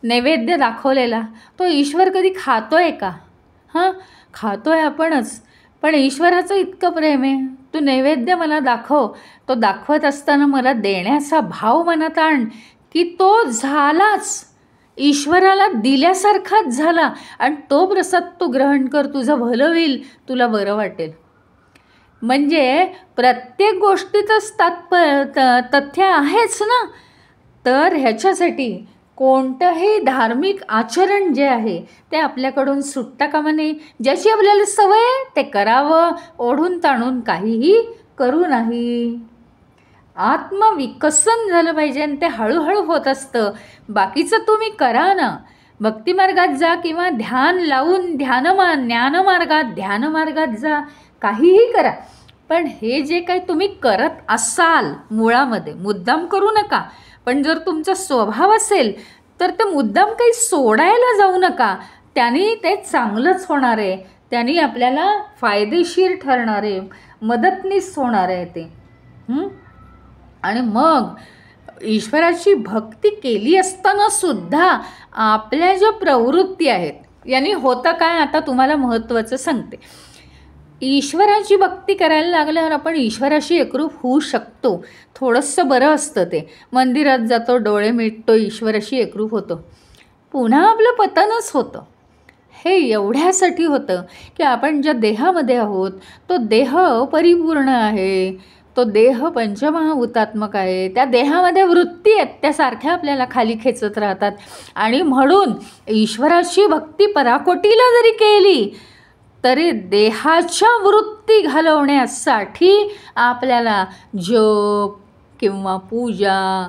नैवेद्य दाखवलेला तो ईश्वर कधी खातो आहे का? खातो आहे आपणच, पण ईश्वराचं इतकं प्रेम आहे, तू नैवेद्य मला दाखव. तो दाखवत असताना मला देण्याचा भाव मनात आण की तो झालाच, ईश्वराला दिल्यासारखाच झाला. आणि तो प्रसाद तू ग्रहण कर, तुझं भलं होईल, तुला बरं वाटेल. म्हणजे प्रत्येक गोष्टीतच तथ्य आहेच ना. तर ह्याच्यासाठी कोणतंही धार्मिक आचरण जे आहे ते आपल्याकडून सुटता कामा नये. ज्याची आपल्याला सवय आहे ते करावं, ओढून ताणून काहीही करू नाही. आत्मविकसन झालं पाहिजे आणि ते हळूहळू होत असतं. बाकीचं तुम्ही करा ना, भक्तिमार्गात जा किंवा ध्यान लावून ज्ञानमार्गात ध्यानमार्गात जा, काहीही करा, पण हे जे काही तुम्ही करत असाल मुळामध्ये, मुद्दाम करू नका, पण जर तुमचा स्वभाव असेल तर ते मुद्दाम काही सोडायला जाऊ नका. त्यांनी ते चांगलंच होणार आहे, त्यांनी आपल्याला फायदेशीर ठरणार आहे, मदतनीस होणार आहे ते. आणि मग ईश्वराची भक्ती केली असताना सुद्धा आपल्या ज्या प्रवृत्ती आहेत यांनी होतं काय, आता तुम्हाला महत्त्वाचं सांगते. ईश्वराची भक्ती करायला लागल्यावर आपण ईश्वराशी एकरूप होऊ शकतो. थोडंसं बरं असतं ते, मंदिरात जातो, डोळे मिटतो, ईश्वराशी एकरूप होतो, पुन्हा आपलं पतनच होतं. हे एवढ्यासाठी होतं की आपण ज्या देहामध्ये आहोत तो देह परिपूर्ण आहे, तो देह पंचमहाभूतात्मक आहे, त्या देहामध्ये वृत्ती आहेत, त्या सारख्या आपल्याला खाली खेचत राहतात. आणि म्हणून ईश्वराची भक्ती पराकोटीला जरी केली तरी देहाच्या वृत्ती घालवण्यासाठी आपल्याला जप किंवा पूजा,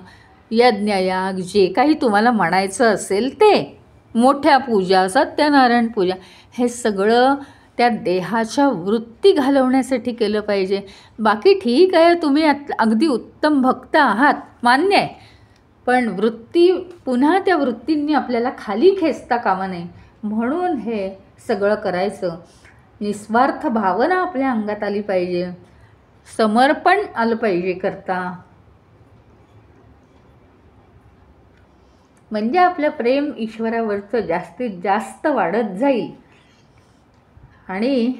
यज्ञयाग, जे काही तुम्हाला म्हणायचं असेल ते, मोठ्या पूजा, सत्यनारायण पूजा, हे सगळं त्या देहाच्या वृत्ती घालवण्यासाठी केलं पाहिजे. बाकी ठीक आहे, तुम्ही अगदी उत्तम भक्त आहात, मान्य आहे, पण वृत्ती पुन्हा त्या वृत्तींनी आपल्याला खाली खेचता कामा नये. म्हणून हे सगळं करायचं. निस्वार्थ भावना आपल्या अंगात आली पाहिजे, समर्पण आलं पाहिजे करता, म्हणजे आपलं प्रेम ईश्वरावरचं जास्तीत जास्त वाढत जाईल. आणि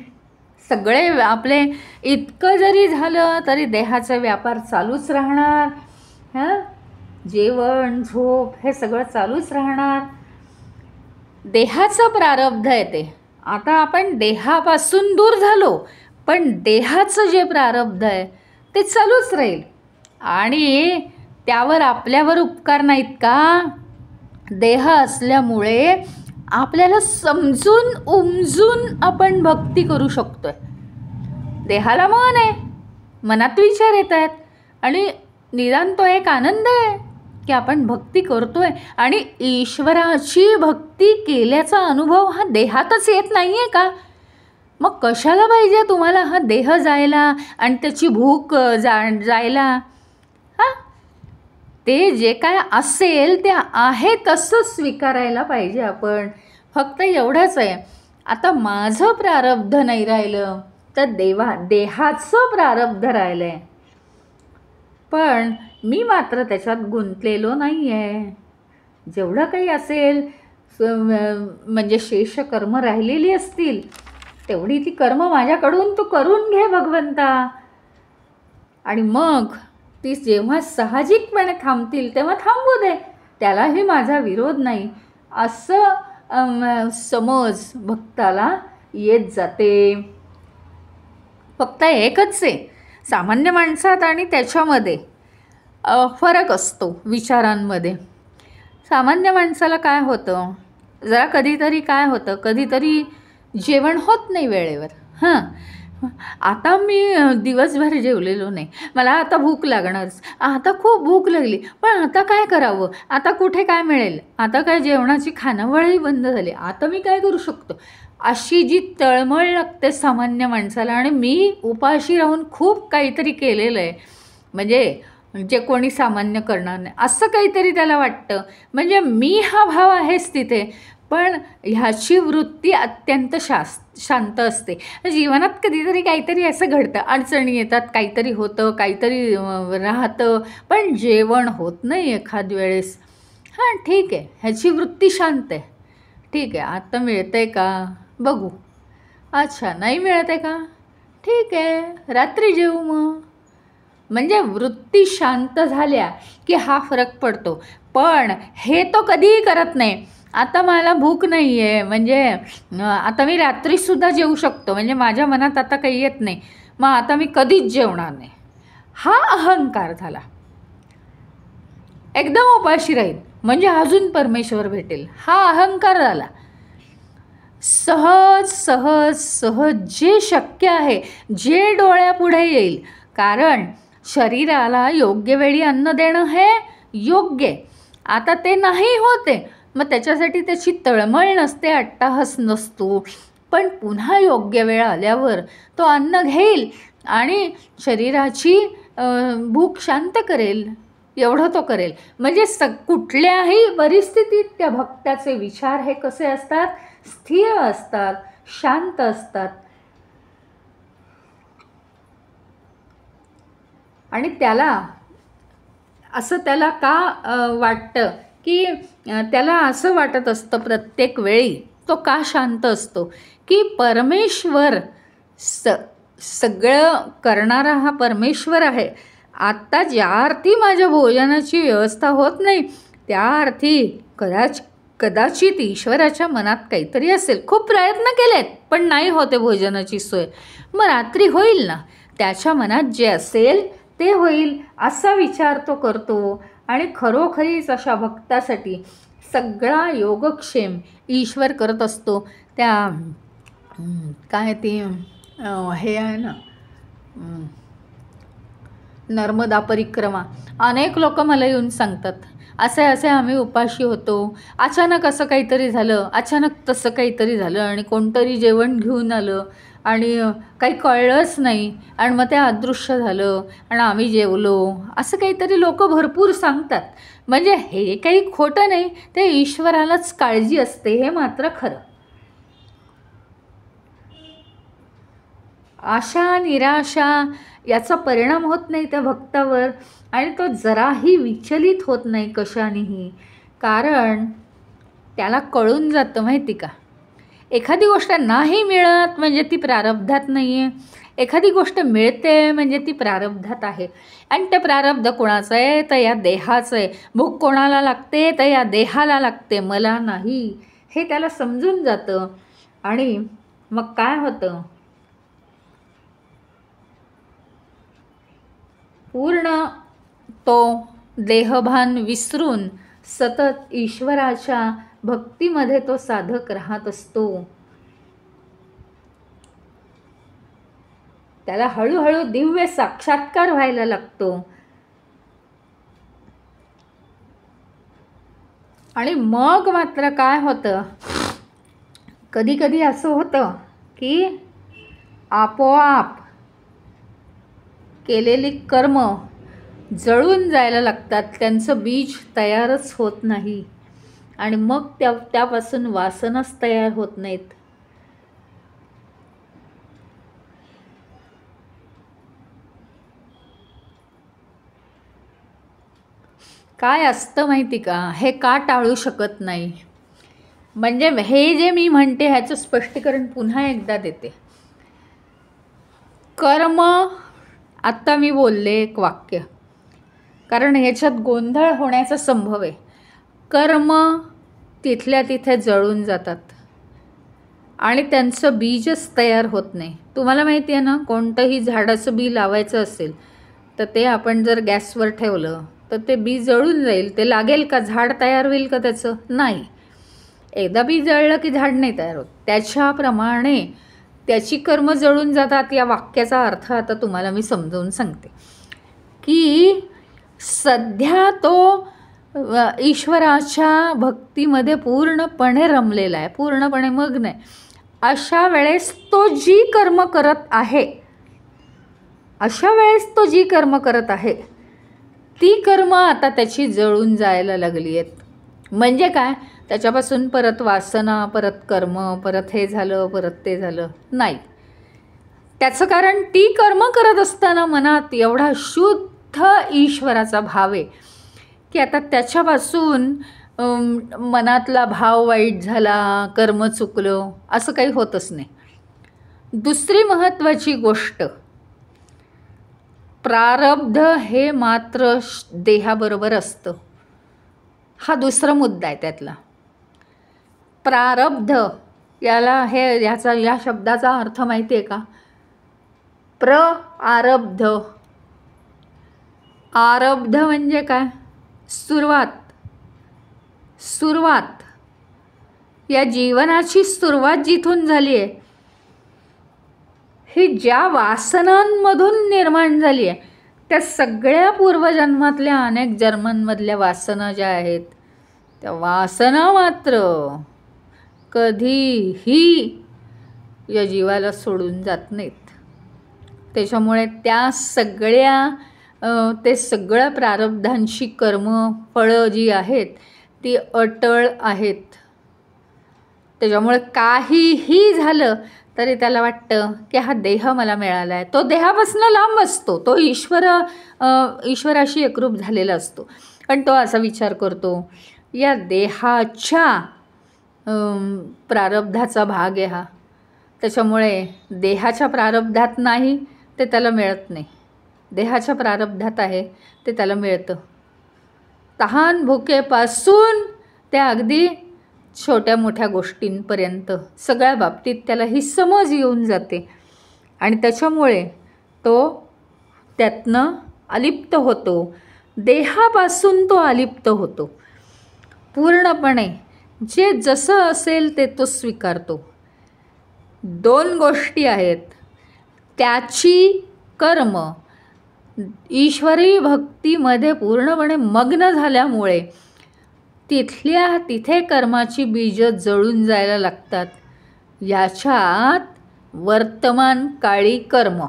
सगळे आपले इतकं जरी झालं तरी देहाचा व्यापार चालूच राहणार. जेवण, झोप हे सगळं चालूच राहणार. देहाचं प्रारब्ध आहे ते. आता आपण देहापासून दूर झालो, पण देहाचं जे प्रारब्ध आहे ते चालूच राहील. आणि त्यावर आपल्यावर उपकार नाहीत का? देह असल्यामुळे आपल्याला समजून उमजून आपण भक्ती करू शकतोय. देहाला मन आहे, मनात विचार येत आहेत, आणि निदान तो एक आनंद आहे की आपण भक्ती करतोय. आणि ईश्वराची भक्ती केल्याचा अनुभव हा देहातच येत नाही आहे का? मग कशाला पाहिजे तुम्हाला हा देह जायला आणि त्याची भूक जायला? ते जे काय असेल ते आहे तसं स्वीकारायला पाहिजे आपण. फक्त एवढंच आहे, आता माझं प्रारब्ध नाही राहिलं तर देहाचं प्रारब्ध राहिलं आहे, पण मी मात्र त्याच्यात गुंतलेलो नाही आहे. जेवढं काही असेल म्हणजे शेष कर्म राहिलेली असतील तेवढी ती कर्म माझ्याकडून तू करून घे भगवंता. आणि मग ती जेव्हा साहजिकपणे थांबतील तेव्हा थांबू दे, त्यालाही माझा विरोध नाही, असं समज भक्ताला येत जाते. फक्त एकच आहे, सामान्य माणसात आणि त्याच्यामध्ये फरक असतो विचारांमध्ये. सामान्य माणसाला काय होतं, जरा कधीतरी काय होतं, कधीतरी जेवण होत नाही वेळेवर. आता मी दिवसभर जेवलेलो नाही, मला आता भूक लागणारच, आता खूप भूक लागली, पण आता काय करावं, आता कुठे काय मिळेल, आता काय जेवणाची खानावळही बंद झाली, आता मी काय करू शकतो, अशी जी तळमळ लागते सामान्य माणसाला. आणि मी उपाशी राहून खूप काहीतरी केलेलं आहे, म्हणजे जे कोणी सामान्य करणार नाही असं काहीतरी त्याला वाटतं. म्हणजे मी हा भाव आहेच तिथे, पण ह्याची वृत्ती अत्यंत शांत असते. जीवनात कधीतरी काहीतरी असं घडतं, अडचणी येतात, काहीतरी होतं, काहीतरी राहतं, पण जेवण होत नाही एखाद वेळेस. ठीक आहे, ह्याची वृत्ती शांत आहे, ठीक आहे, आता मिळतं आहे का बघू, अच्छा नाही मिळत आहे का, ठीक आहे रात्री जेवू मग. म्हणजे वृत्ती शांत झाल्या की हा फरक पडतो. पण हे तो कधीही करत नाही, आता मला भूक नाही आहे म्हणजे आता मी रात्रीसुद्धा जेवू शकतो, म्हणजे माझ्या मनात आता काही येत नाही, मग आता मी कधीच जेवणार नाही, हा अहंकार झाला. एकदम उपाशी राहील म्हणजे अजून परमेश्वर भेटेल, हा अहंकार झाला. सहज सहज सहज जे शक्य आहे, जे डोळ्यापुढे येईल, कारण शरीराला योग्य वेळी अन्न देणं हे योग्य, आता ते नाही होते, मग त्याच्यासाठी त्याची तळमळ नसते, अट्टाहास नसतो, पण पुन्हा योग्य वेळ आल्यावर तो अन्न घेईल आणि शरीराची भूक शांत करेल, एवढं तो करेल. म्हणजे कुठल्याही परिस्थितीत त्या भक्ताचे विचार हे कसे असतात, स्थिर असतात, शांत असतात. आणि त्याला का वाटतं की त्याला असं वाटत असतं प्रत्येक वेळी, तो का शांत असतो, की परमेश्वर सगळं करणारा हा परमेश्वर आहे. आत्ता ज्या अर्थी माझ्या भोजनाची व्यवस्था होत नाही त्या अर्थी कदाचित ईश्वराच्या मनात काहीतरी असेल. खूप प्रयत्न केलेत पण नाही होते भोजनाची सोय. मग रात्री होईल ना, त्याच्या मनात जे असेल ते होईल असा विचार तो करतो. आणि खरोखरीच अशा भक्तासाठी सगळा योगक्षेम ईश्वर करत असतो. त्या काय ती हे आहे ना, नर्मदा परिक्रमा. अनेक लोक मला येऊन सांगतात, असे आम्ही उपाशी होतो, अचानक असं काहीतरी झालं, अचानक तसं काहीतरी झालं, आणि कोणतरी जेवण घेऊन आलं आणि काही कळलंच नाही, आणि मग ते अदृश्य झालं आणि आम्ही जेवलो, असं काहीतरी लोक भरपूर सांगतात. म्हणजे हे काही खोटं नाही, ते ईश्वरालाच काळजी असते, हे मात्र खरं. आशा निराशा याचा परिणाम होत नाही त्या भक्तावर, आणि तो जराही विचलित होत नाही कशानेही. कारण त्याला कळून जातं माहिती का, एखादी गोष्ट नाही मिळत म्हणजे ती प्रारब्धात नाही आहे, एखादी गोष्ट मिळते म्हणजे ती प्रारब्धात आहे. आणि ते प्रारब्ध कोणाचं आहे, तर या देहाचं आहे. भूक कोणाला लागते, तर या देहाला लागते, मला नाही, हे त्याला समजून जातं. आणि मग काय होतं, पूर्ण तो देहभान विसरून सतत ईश्वराच्या भक्तीमध्ये तो साधक राहत असतो. त्याला हळूहळू दिव्य साक्षात्कार व्हायला लागतो. आणि मग मात्र काय होतं, कधी कधी असं होतं की आपोआप केलेली कर्म जळून जायला लागतात, त्यांचं बीज तयारच होत नाही, आणि मग त्यापासून वासनाच तयार होत नाहीत. काय असतं माहिती का, हे का टाळू शकत नाही. म्हणजे हे जे मी म्हणते ह्याचं स्पष्टीकरण पुन्हा एकदा देते. कर्म, आत्ता मी बोलले एक वाक्य, कारण ह्याच्यात गोंधळ होण्याचा संभव आहे. कर्म तिथल्या तिथे जळून जातात आणि त्यांचं बीजच तयार होत नाही. तुम्हाला माहिती आहे ना, कोणतंही झाडाचं बी लावायचं असेल तर ते आपण जर गॅसवर ठेवलं तर ते बी जळून जाईल. ते लागेल का, झाड तयार होईल का त्याचं? नाही. एकदा बी जळलं की झाड नाही तयार होत. त्याच्याप्रमाणे त्याची कर्म जळून जातात. या वाक्याचा अर्थ आता तुम्हाला मी समजावून सांगते की सध्या तो ईश्वराच्या भक्तीमध्ये पूर्णपणे रमलेला आहे, पूर्णपणे मग्न आहे. अशा वेळेस तो जी कर्म करत आहे ती कर्म आता त्याची जळून जायला लागली आहेत. म्हणजे काय, त्याच्यापासून परत वासना, परत कर्म, परत हे झालं, परत ते झालं नाही. त्याचं कारण ती कर्म करत असताना मनात एवढा शुद्ध ईश्वराचा भाव आहे की आता त्याच्यापासून मनातला भाव वाईट झाला, कर्म चुकलं, असं काही होतच नाही. दुसरी महत्त्वाची गोष्ट, प्रारब्ध हे मात्र देहाबरोबर असतं. हा दुसरा मुद्दा आहे त्यातला. प्रारब्ध या शब्दाचा अर्थ माहिती आहे का? आरब्ध. आरब्ध म्हणजे काय? सुरुवात. या जीवनाची सुरुवात जिथून झाली आहे ही ज्या वासनांमधून निर्माण झाली आहे, त्या सगळ्या पूर्वजन्मातल्या अनेक जन्मांमधल्या वासना ज्या आहेत त्या वासना मात्र कधीही या जीवाला सोडून जात नाहीत. त्याच्यामुळे त्या सगळ्या ते सगळ्या प्रारब्धांची कर्मफळं जी आहेत ती अटळ आहेत. त्याच्यामुळे काहीही झालं तरी त्याला वाटतं की हा देह मला मिळाला आहे. तो देहापासून लांब असतो, तो ईश्वराशी एकरूप झालेला असतो. पण तो असा विचार करतो या देहाच्या प्रारब्धाचा भाग आहे हा, त्याच्यामुळे देहाच्या प्रारब्धात नाही ते त्याला मिळत नाही, देहाच्या प्रारब्धात आहे ते त्याला मिळतं. तहान भुकेपासून ते अगदी छोट्या मोठ्या गोष्टींपर्यंत सगळ्या बाबतीत त्याला ही समज येऊन जाते आणि त्याच्यामुळे तो त्यातनं अलिप्त होतो. देहापासून तो अलिप्त होतो पूर्णपणे. जे जसं असेल ते तो स्वीकारतो. 2 गोष्टी आहेत, त्याची कर्म ईश्वरी भक्तीमध्ये पूर्णपणे मग्न झाल्यामुळे तिथल्या तिथे कर्माची बीजं जळून जायला लागतात. याच्यात वर्तमान काळी कर्म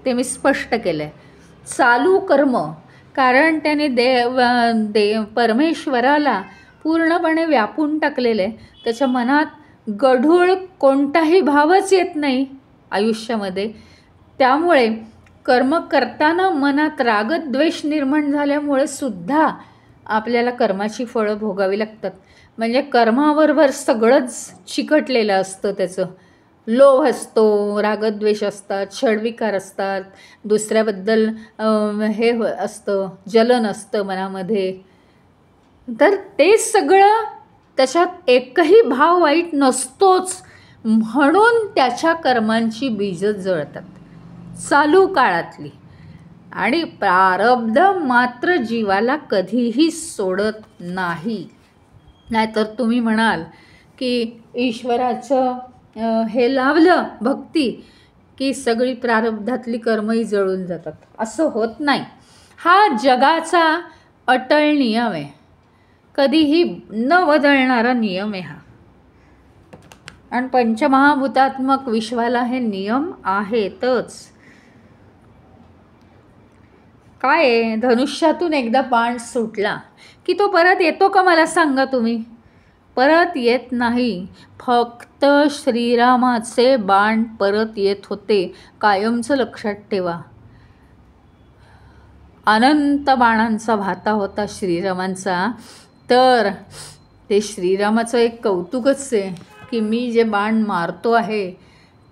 ते मी स्पष्ट केलं आहे. चालू कर्म, कारण त्याने परमेश्वराला पूर्णपणे व्यापून टाकलेलं आहे. त्याच्या मनात गढूळ कोणताही भावच येत नाही आयुष्यामध्ये. त्यामुळे कर्म करताना मनात रागद्वेष निर्माण झाल्यामुळे सुद्धा आपल्याला कर्माची फळं भोगावी लागतात. म्हणजे कर्माबरोबर सगळंच चिकटलेलं असतं. त्याचं लोभ असतो, रागद्वेष असतात, षड्विकार असतात, दुसऱ्याबद्दल हे असतं, जलन असतं मनामध्ये. तर ते सगळं त्याच्यात एकही भाव वाईट नसतोच, म्हणून त्याच्या कर्मांची बीजं जळतात चालू काळातली. आणि प्रारब्ध मात्र जीवाला कधीही सोडत नाही. नाहीतर तुम्ही म्हणाल की ईश्वराचं हे लावलं भक्ती की सगळी प्रारब्धातली कर्मही जळून जातात. असं होत नाही. हा जगाचा अटळ नियम आहे, कधीही न बदलणारा नियम आहे हा. आणि पंचमहाभूतात्मक विश्वाला हे नियम आहेतच. काय आहे, धनुष्यातून एकदा बाण सुटला की तो परत येतो का मला सांगा तुम्ही? परत येत नाही. फक्त श्रीरामाचे बाण परत येत होते, कायमचं लक्षात ठेवा. अनंत बाणांचा भाता होता श्रीरामांचा. तर ते श्रीरामाचं एक कौतुकच आहे की मी जे बाण मारतो आहे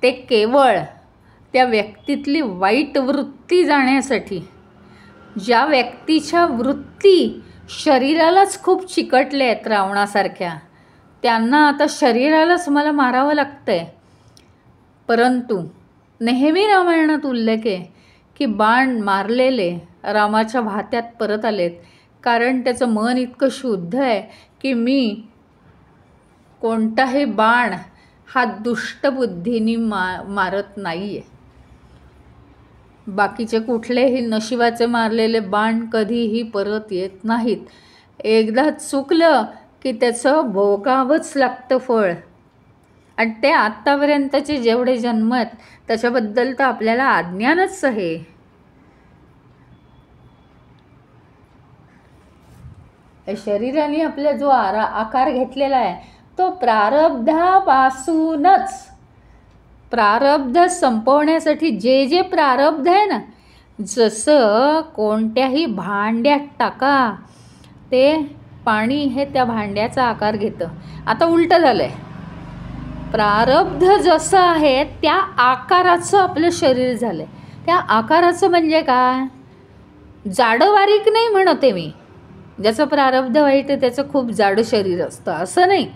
ते केवळ त्या व्यक्तीतली वाईट वृत्ती जाण्यासाठी. ज्या व्यक्तीच्या वृत्ती शरीरालाच खूप चिकटल्या आहेत रावणासारख्या, त्यांना आता शरीरालाच मला मारावं लागतं आहे. परंतु नेहमी रामायणात उल्लेख आहे की बाण मारलेले रामाच्या भात्यात परत आलेत, कारण त्याचं मन इतकं शुद्ध आहे की मी कोणताही बाण हा दुष्टबुद्धीने मारत नाही आहे. बाकीचे कुठलेही नशिबाचे मारलेले बाण कधीही परत येत नाहीत. एकदा चुकलं की त्याचं भोगावंच लागतं फळ. आणि ते आत्तापर्यंतचे जेवढे जन्म आहेत त्याच्याबद्दल तर आपल्याला अज्ञानच आहे. शरीराने आपला जो आकार घेतलेला आहे तो प्रारब्धापासूनच. प्रारब्ध संपवण्यासाठी जे जे प्रारब्ध आहे ना, जसं कोणत्याही भांड्यात टाका ते पाणी हे त्या भांड्याचा आकार घेतं. आता उलटं झालं आहे, प्रारब्ध जसं आहे त्या आकाराचं आपलं शरीर झालं आहे. त्या आकाराचं म्हणजे काय, जाडं बारीक नाही म्हणते मी. ज्याचं प्रारब्ध वाईट आहे त्याचं खूप जाडं शरीर असतं असं नाही.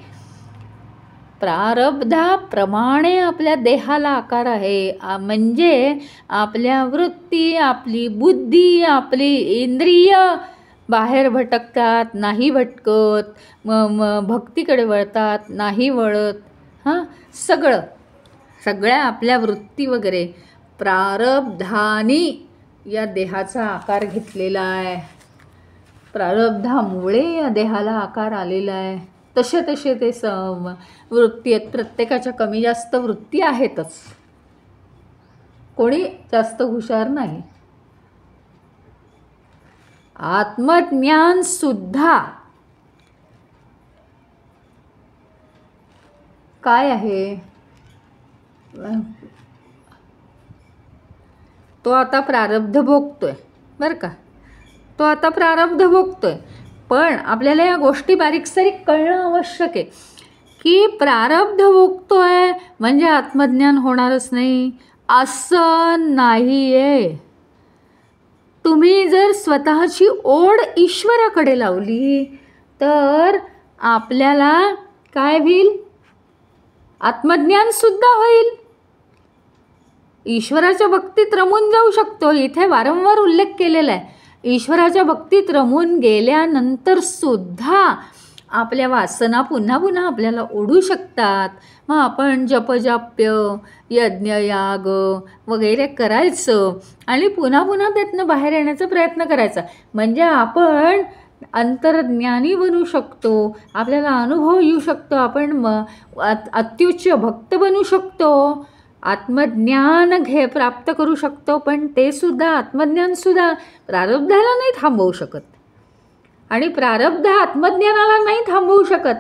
प्रारब्धाप्रमाणे आपल्या देहाला आकार आहे. म्हणजे आपल्या वृत्ती, आपली बुद्धी, आपली इंद्रिय बाहेर भटकतात, नाही भटकत, भक्तीकडे वळतात, नाही वळत. सगळ्या आपल्या वृत्ती वगैरे प्रारब्धानी या देहाचा आकार घेतलेला आहे. प्रारब्धामुळे या देहाला आकार आलेला आहे. तसे तसे ते वृत्ती आहेत. प्रत्येकाच्या कमी जास्त वृत्ती आहेतच. कोणी जास्त हुशार नाही. आत्मज्ञान सुद्धा काय आहे, तो आता प्रारब्ध भोगतोय बरं का, तो आता प्रारब्ध भोगतोय. पण आपल्याला या गोष्टी बारीकसारीक कळणं आवश्यक आहे की प्रारब्ध भोगतोय म्हणजे आत्मज्ञान होणारच नाही असं नाही आहे. तुम्ही जर स्वतःची ओढ ईश्वराकडे लावली तर आपल्याला काय होईल, आत्मज्ञान सुद्धा होईल. ईश्वराच्या भक्तीत रमून जाऊ शकतो. इथे वारंवार उल्लेख केलेला आहे. ईश्वराच्या भक्तीत रमून गेल्यानंतर सुद्धा आपल्या वासना पुन्हा पुन्हा आपल्याला ओढू शकतात. मग आपण जपजाप्य यज्ञयाग वगैरे करायचं आणि पुन्हा पुन्हा त्यातनं बाहेर येण्याचा प्रयत्न करायचा. म्हणजे आपण अंतर्ज्ञानी बनू शकतो, आपल्याला अनुभव येऊ शकतो, आपण अत्युच्च भक्त बनू शकतो, आत्मज्ञान प्राप्त करू शकतो. पण ते सुद्धा आत्मज्ञानसुद्धा प्रारब्धाला नाही थांबवू शकत आणि प्रारब्ध आत्मज्ञानाला नाही थांबवू शकत.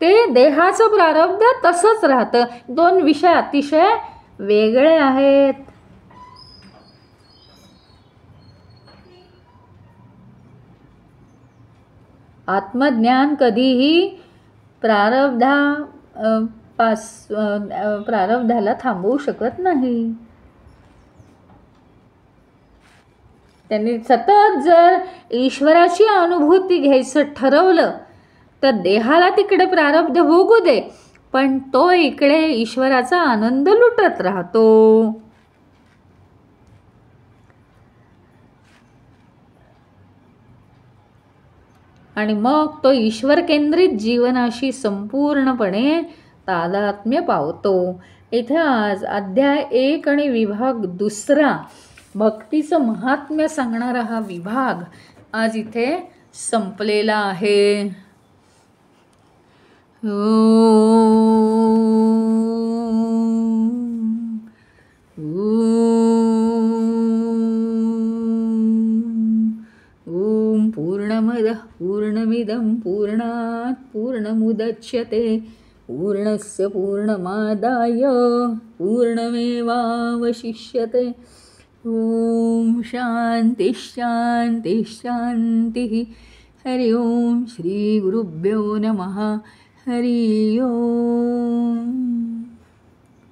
ते देहाचं प्रारब्ध तसंच राहतं. दोन विषय अतिशय वेगळे आहेत. आत्मज्ञान कधीही प्रारब्धाला थांबवू शकत नाही. त्यांनी सतत जर ईश्वराची अनुभूती घ्यायचं ठरवलं तर देहाला तिकडे प्रारब्ध भोगू दे, पण तो इकडे ईश्वराचा आनंद लुटत राहतो. आणि मग तो ईश्वर केंद्रित जीवनाशी संपूर्णपणे तादात्म्य पावतो. इथे आज अध्याय 1 आणि विभाग 2 भक्तीचं महात्म्य सांगणारा हा विभाग आज इथे संपलेला आहे. ओम पूर्णमदः पूर्णमिदं पूर्णात् पूर्णमुदच्यते पूर्णस्य पूर्णमादाय पूर्णमेवावशिष्यते. ओम शांति शांति शांति. हरि ओम. श्री गुरुभ्यो नमः. हरि ओम.